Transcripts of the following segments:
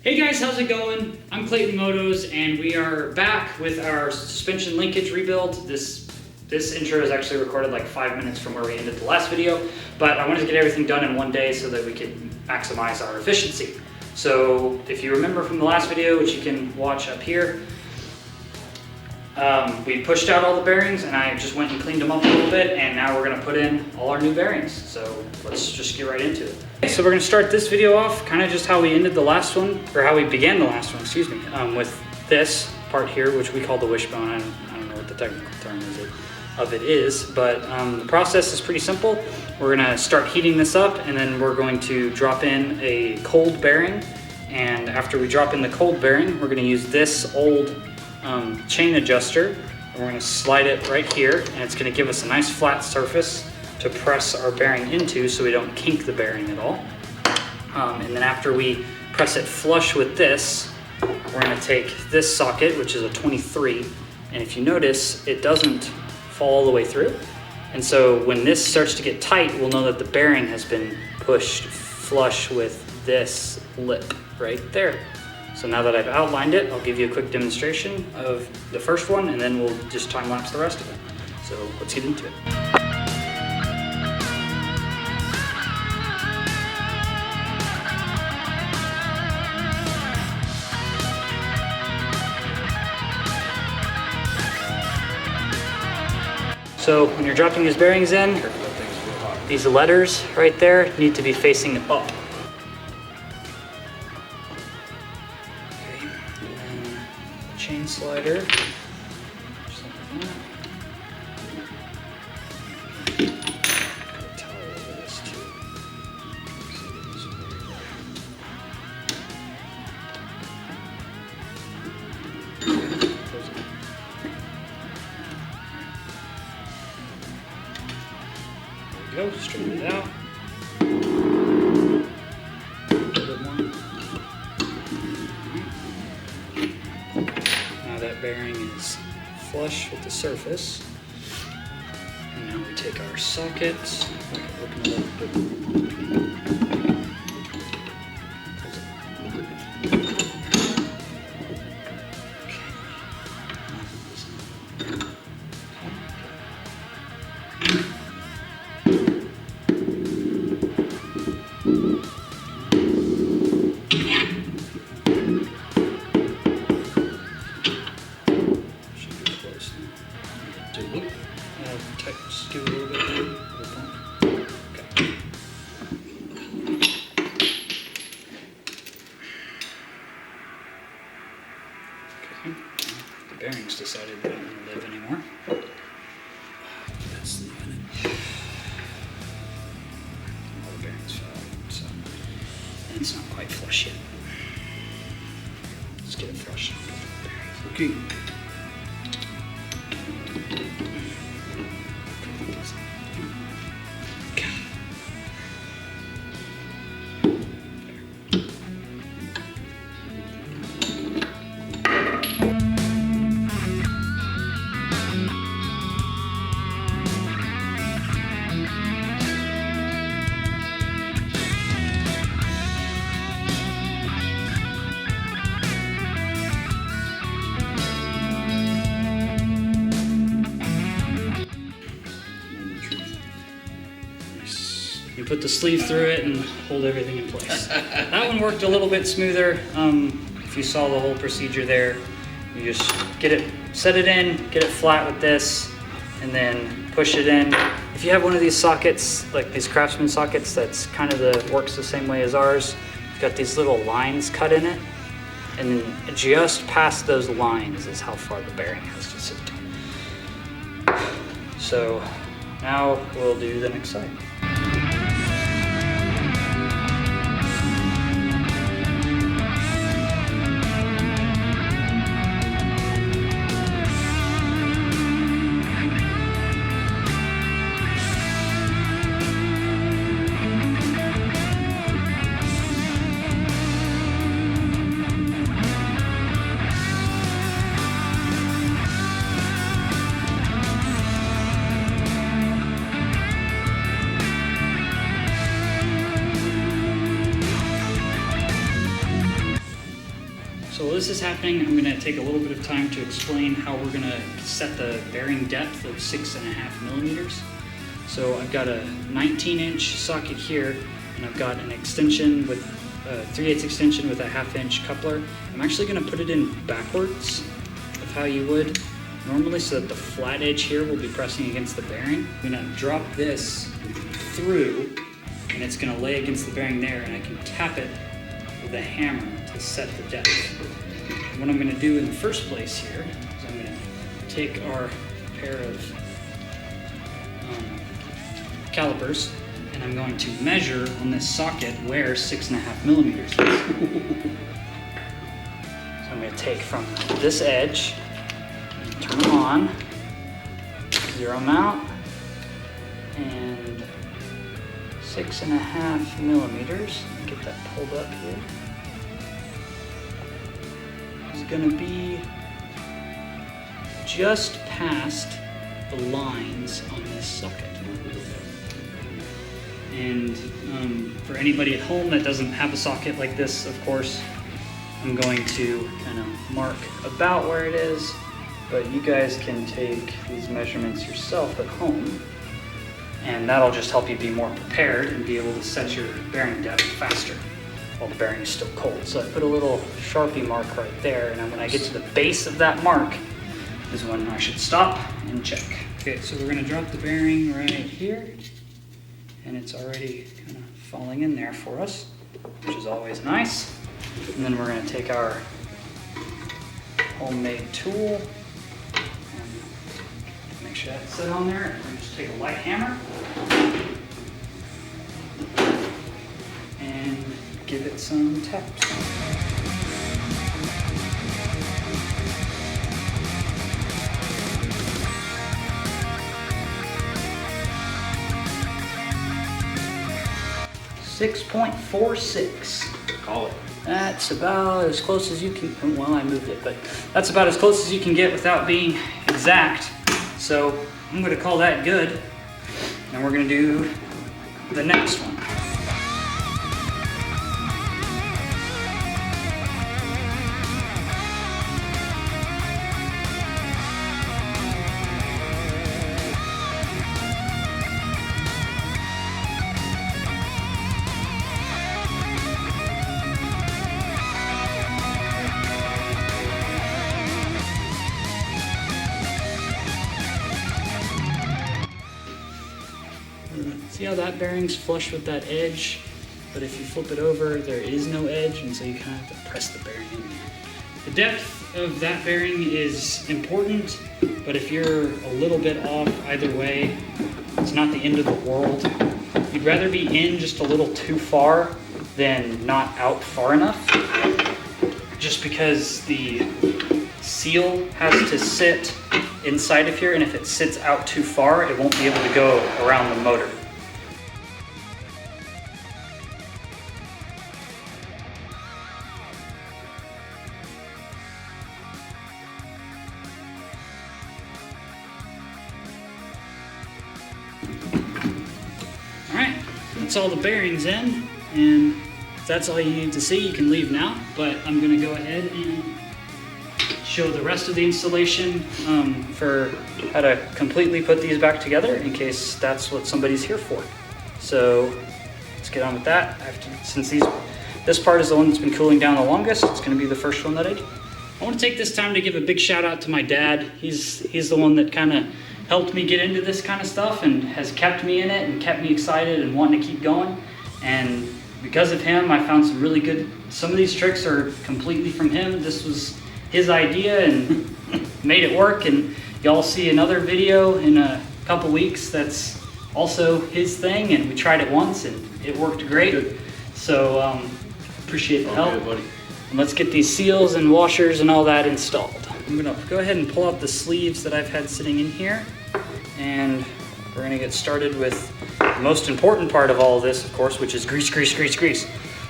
Hey guys, how's it going? I'm Clayton Motos, and we are back with our suspension linkage rebuild. This intro is actually recorded like 5 minutes from where we ended the last video, but I wanted to get everything done in one day so that we could maximize our efficiency. So if you remember from the last video, which you can watch up here, we pushed out all the bearings and I just went and cleaned them up a little bit, and now we're gonna put in all our new bearings. So let's just get right into it. Okay, so we're gonna start this video off kind of just how we ended the last one, or how we began the last one, excuse me, with this part here, which we call the wishbone. I don't know what the technical term of it is, but the process is pretty simple. We're gonna start heating this up, and then we're going to drop in a cold bearing. And after we drop in the cold bearing, we're gonna use this old chain adjuster, and we're gonna slide it right here, and it's gonna give us a nice flat surface to press our bearing into so we don't kink the bearing at all. And then after we press it flush with this, we're gonna take this socket, which is a 23, and if you notice, it doesn't fall all the way through. And so when this starts to get tight, we'll know that the bearing has been pushed flush with this lip right there. So now that I've outlined it, I'll give you a quick demonstration of the first one, and then we'll just time lapse the rest of it. So let's get into it. So when you're dropping these bearings in, these letters right there need to be facing up. Okay, and then chain slider, just like that. Put a towel over this too. Go, straighten it out. A little bit more. Now that bearing is flush with the surface. And now we take our sockets. Open it up. Just give it a little bit more. Okay. Okay. The bearings decided they don't want to live anymore. That's the unit. All the bearings fell out, so it's not quite flush yet. Let's get it flush. Okay. You put the sleeve through it and hold everything in place. That one worked a little bit smoother. If you saw the whole procedure there, you just get it, set it in, get it flat with this, and then push it in. If you have one of these sockets, like these Craftsman sockets, that's kind of works the same way as ours. It's got these little lines cut in it, and then just past those lines is how far the bearing has to sit. So now we'll do the next side. So while this is happening, I'm gonna take a little bit of time to explain how we're gonna set the bearing depth of 6.5 millimeters. So I've got a 19-inch socket here, and I've got an extension with a 3/8 extension with a 1/2 inch coupler. I'm actually gonna put it in backwards of how you would normally, so that the flat edge here will be pressing against the bearing. I'm gonna drop this through, and it's gonna lay against the bearing there, and I can tap it with a hammer to set the depth. And what I'm gonna do in the first place here is I'm gonna take our pair of calipers, and I'm going to measure on this socket where 6.5 millimeters is. So I'm going to take from this edge, turn them on, zero them out, and 6.5 millimeters. Get that pulled up here. It's going to be just past the lines on this socket. And for anybody at home that doesn't have a socket like this, of course, I'm going to kind of mark about where it is, but you guys can take these measurements yourself at home, and that'll just help you be more prepared and be able to set your bearing depth faster while the bearing is still cold. So I put a little Sharpie mark right there, and when I get to the base of that mark is when I should stop and check. Okay, so we're gonna drop the bearing right here, and it's already kind of falling in there for us, which is always nice. And then we're going to take our homemade tool and make sure that's set on there. And we're just take a light hammer and give it some taps. 6.46. Call it. That's about as close as you can, well, I moved it, but that's about as close as you can get without being exact. So I'm gonna call that good. And we're gonna do the next one. See how that bearing's flush with that edge, but if you flip it over, there is no edge, and so you kind of have to press the bearing in there. The depth of that bearing is important, but if you're a little bit off either way, it's not the end of the world. You'd rather be in just a little too far than not out far enough, just because the seal has to sit inside of here, and if it sits out too far, it won't be able to go around the motor. Alright, that's all the bearings in, and if that's all you need to see, you can leave now, but I'm going to go ahead and show the rest of the installation for how to completely put these back together in case that's what somebody's here for. So let's get on with that. Since this part is the one that's been cooling down the longest, it's going to be the first one that I do. I want to take this time to give a big shout out to my dad. He's the one that kind of helped me get into this kind of stuff and has kept me in it and kept me excited and wanting to keep going. And because of him, I found some of these tricks are completely from him. This was his idea and made it work, and y'all see another video in a couple weeks that's also his thing, and we tried it once and it worked great. Good. So appreciate the help. Buddy. And let's get these seals and washers and all that installed. I'm gonna go ahead and pull out the sleeves that I've had sitting in here, and we're gonna get started with the most important part of all of this, of course, which is grease, grease, grease, grease.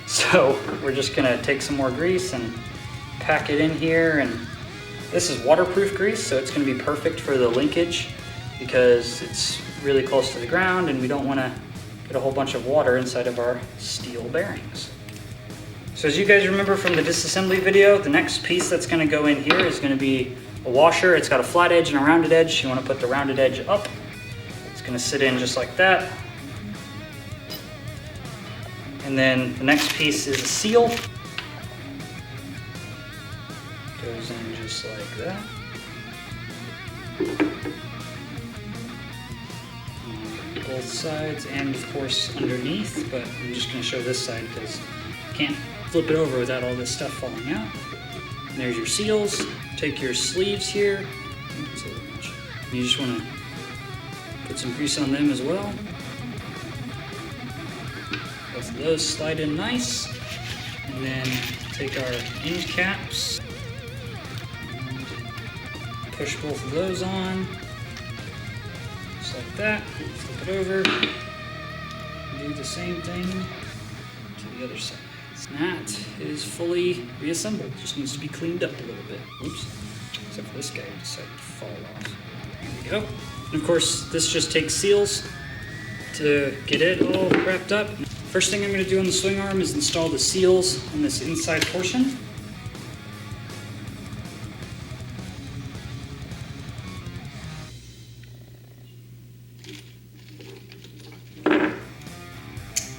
So we're just gonna take some more grease and pack it in here, and this is waterproof grease, so it's going to be perfect for the linkage because it's really close to the ground and we don't want to get a whole bunch of water inside of our steel bearings. So as you guys remember from the disassembly video, the next piece that's going to go in here is going to be a washer. It's got a flat edge and a rounded edge. You want to put the rounded edge up. It's going to sit in just like that. And then the next piece is a seal. Goes in just like that. On both sides and of course underneath, but I'm just going to show this side because you can't flip it over without all this stuff falling out. And there's your seals. Take your sleeves here. That's a little much. You just want to put some grease on them as well. Both of those slide in nice. And then take our end caps. Push both of those on. Just like that. Flip it over. Do the same thing to the other side. That is fully reassembled. Just needs to be cleaned up a little bit. Oops. Except for this guy who decided to fall off. There we go. And of course, this just takes seals to get it all wrapped up. First thing I'm going to do on the swing arm is install the seals on this inside portion.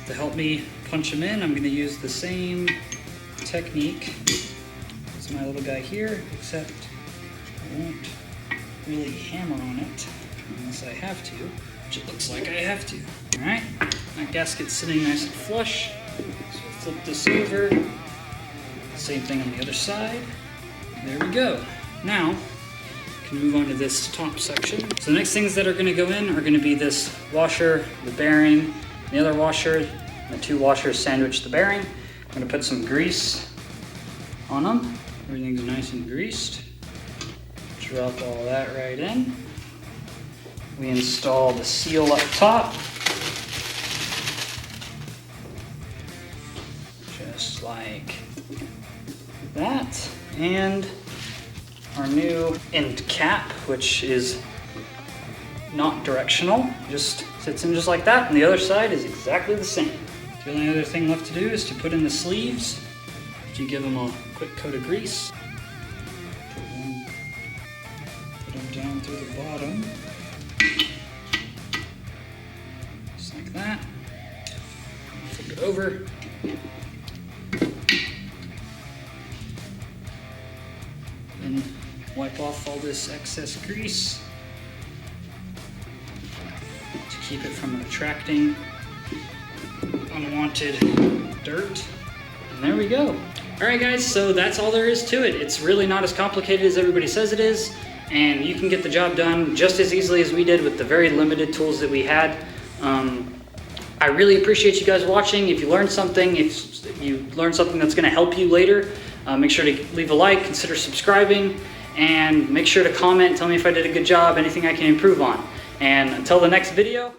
To help me punch them in, I'm going to use the same technique as my little guy here, except I won't really hammer on it unless I have to, which it looks like I have to. Alright, that gasket's sitting nice and flush, so we'll flip this over, same thing on the other side. There we go. Now, we can move on to this top section. So the next things that are going to go in are going to be this washer, the bearing, the other washer. The two washers sandwich the bearing. I'm going to put some grease on them. Everything's nice and greased. Drop all that right in. We install the seal up top. Just like that. And our new end cap, which is not directional, just sits in just like that. And the other side is exactly the same. The only other thing left to do is to put in the sleeves. If you give them a quick coat of grease, put them down through the bottom, just like that. Flip it over. Then wipe off all this excess grease to keep it from attracting unwanted dirt. And there we go. Alright guys, so that's all there is to it. It's really not as complicated as everybody says it is, and you can get the job done just as easily as we did with the very limited tools that we had. I really appreciate you guys watching. If you learned something, if you learned something that's going to help you later, make sure to leave a like, consider subscribing, and make sure to comment, tell me if I did a good job, anything I can improve on. And until the next video,